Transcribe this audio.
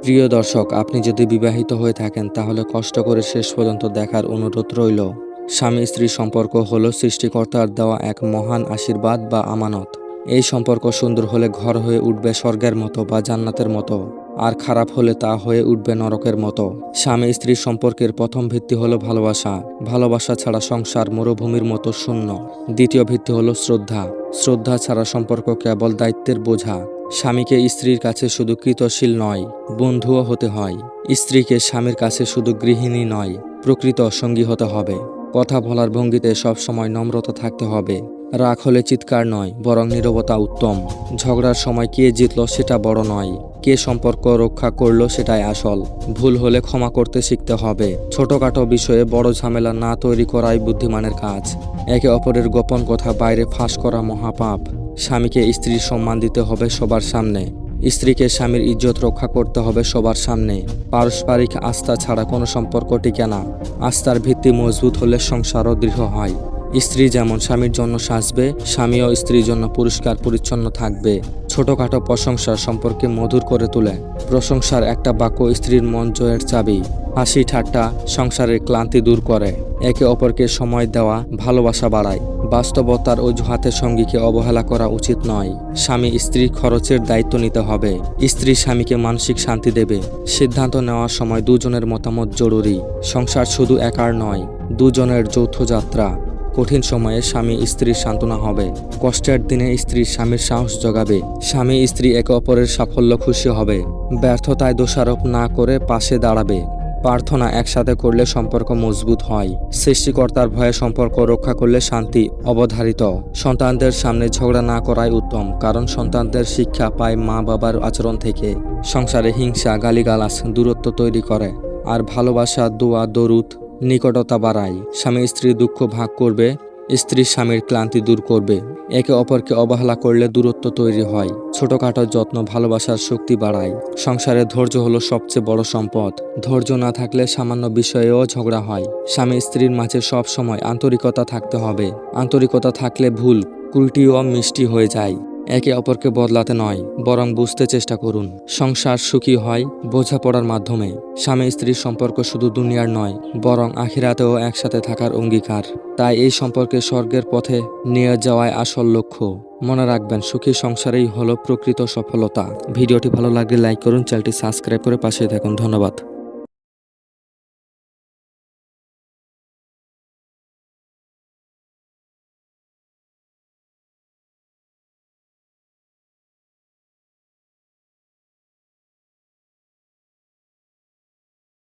প্রিয় দর্শক, আপনি যদি বিবাহিত হয়ে থাকেন তাহলে কষ্ট করে শেষ পর্যন্ত দেখার অনুরোধ রইল। স্বামী স্ত্রী সম্পর্ক হলো সৃষ্টিকর্তার দেওয়া এক মহান আশীর্বাদ বা আমানত। এই সম্পর্ক সুন্দর হলে ঘর হয়ে উঠবে স্বর্গের মতো বা জান্নাতের মতো, আর খারাপ হলে তা হয়ে উঠবে নরকের মতো। স্বামী স্ত্রীর সম্পর্কের প্রথম ভিত্তি হলো ভালোবাসা। ভালোবাসা ছাড়া সংসার মরুভূমির মতো শূন্য। দ্বিতীয় ভিত্তি হলো শ্রদ্ধা। শ্রদ্ধা ছাড়া সম্পর্ক কেবল দায়িত্বের বোঝা। স্বামীকে স্ত্রীর কাছে শুধু কৃতশীল নয়, বন্ধুও হতে হয়। স্ত্রীকে স্বামীর কাছে শুধু গৃহিণী নয়, প্রকৃত সঙ্গী হতে হবে। কথা বলার ভঙ্গিতে সবসময় নম্রতা থাকতে হবে। রাগ হলে চিৎকার নয়, বরং নীরবতা উত্তম। ঝগড়ার সময় কে জিতল সেটা বড় নয়, কে সম্পর্ক রক্ষা করলো সেটাই আসল। ভুল হলে ক্ষমা করতে শিখতে হবে। ছোটখাটো বিষয়ে বড় ঝামেলা না তৈরি করাই বুদ্ধিমানের কাজ। একে অপরের গোপন কথা বাইরে ফাঁস করা মহাপাপ। স্বামীকে স্ত্রীর সম্মান দিতে হবে সবার সামনে। স্ত্রীকে স্বামীর ইজ্জত রক্ষা করতে হবে সবার সামনে। পারস্পরিক আস্থা ছাড়া কোনো সম্পর্ক টিকে না। আস্থার ভিত্তি মজবুত হলে সংসারও দৃঢ় হয়। স্ত্রী যেমন স্বামীর জন্য সাজবে, স্বামীও স্ত্রীর জন্য পরিষ্কার পরিচ্ছন্ন থাকবে। ছোটখাটো প্রশংসা সম্পর্কে মধুর করে তোলে। প্রশংসার একটা বাক্য স্ত্রীর মন জয়ের চাবি। হাসি ঠাট্টা সংসারের ক্লান্তি দূর করে। একে অপরকে সময় দেওয়া ভালোবাসা বাড়ায়। বাস্তবতার অজুহাতে সঙ্গীকে অবহেলা করা উচিত নয়। স্বামী স্ত্রীর খরচের দায়িত্ব নিতে হবে। স্ত্রী স্বামীকে মানসিক শান্তি দেবে। সিদ্ধান্ত নেওয়ার সময় দুজনের মতামত জরুরি। সংসার শুধু একার নয়, দুজনের যৌথ যাত্রা। কঠিন সময়ে স্বামী স্ত্রীর সান্ত্বনা হবে। কষ্টের দিনে স্ত্রী স্বামীর সাহস জগাবে। স্বামী স্ত্রী একে অপরের সাফল্য খুশি হবে। ব্যর্থতায় দোষারোপ না করে পাশে দাঁড়াবে। প্রার্থনা একসাথে করলে সম্পর্ক মজবুত হয়। সৃষ্টিকর্তার ভয়ে সম্পর্ক রক্ষা করলে শান্তি অবধারিত। সন্তানদের সামনে ঝগড়া না করাই উত্তম, কারণ সন্তানদের শিক্ষা পায় মা বাবার আচরণ থেকে। সংসারে হিংসা গালিগালাজ দূরত্ব তৈরি করে, আর ভালোবাসা দোয়া দরুদ নিকটতা বাড়ায়। স্বামী স্ত্রী দুঃখ ভাগ করবে, স্ত্রী স্বামীর ক্লান্তি দূর করবে। একে অপরকে অবহেলা করলে দূরত্ব তৈরি হয়। ছোটখাটো যত্ন ভালোবাসার শক্তি বাড়ায়। সংসারে ধৈর্য হলো সবচেয়ে বড় সম্পদ। ধৈর্য না থাকলে সামান্য বিষয়েও ঝগড়া হয়। স্বামী স্ত্রীর মাঝে সব সময় আন্তরিকতা থাকতে হবে। আন্তরিকতা থাকলে ভুল ত্রুটিও মিষ্টি হয়ে যায়। একে অপরকে বদলাতে নয়, বরং বুঝতে চেষ্টা করুন। সংসার সুখী হয় বোঝাপড়ার মাধ্যমে। স্বামী স্ত্রীর সম্পর্ক শুধু দুনিয়ার নয়, বরং আখিরাতেও একসাথে থাকার অঙ্গীকার। তাই এই সম্পর্কে স্বর্গের পথে নিয়ে যাওয়াই আসল লক্ষ্য। মনে রাখবেন, সুখী সংসারেই হলো প্রকৃত সফলতা। ভিডিওটি ভালো লাগলে লাইক করুন, চ্যানেলটি সাবস্ক্রাইব করে পাশে থাকুন। ধন্যবাদ।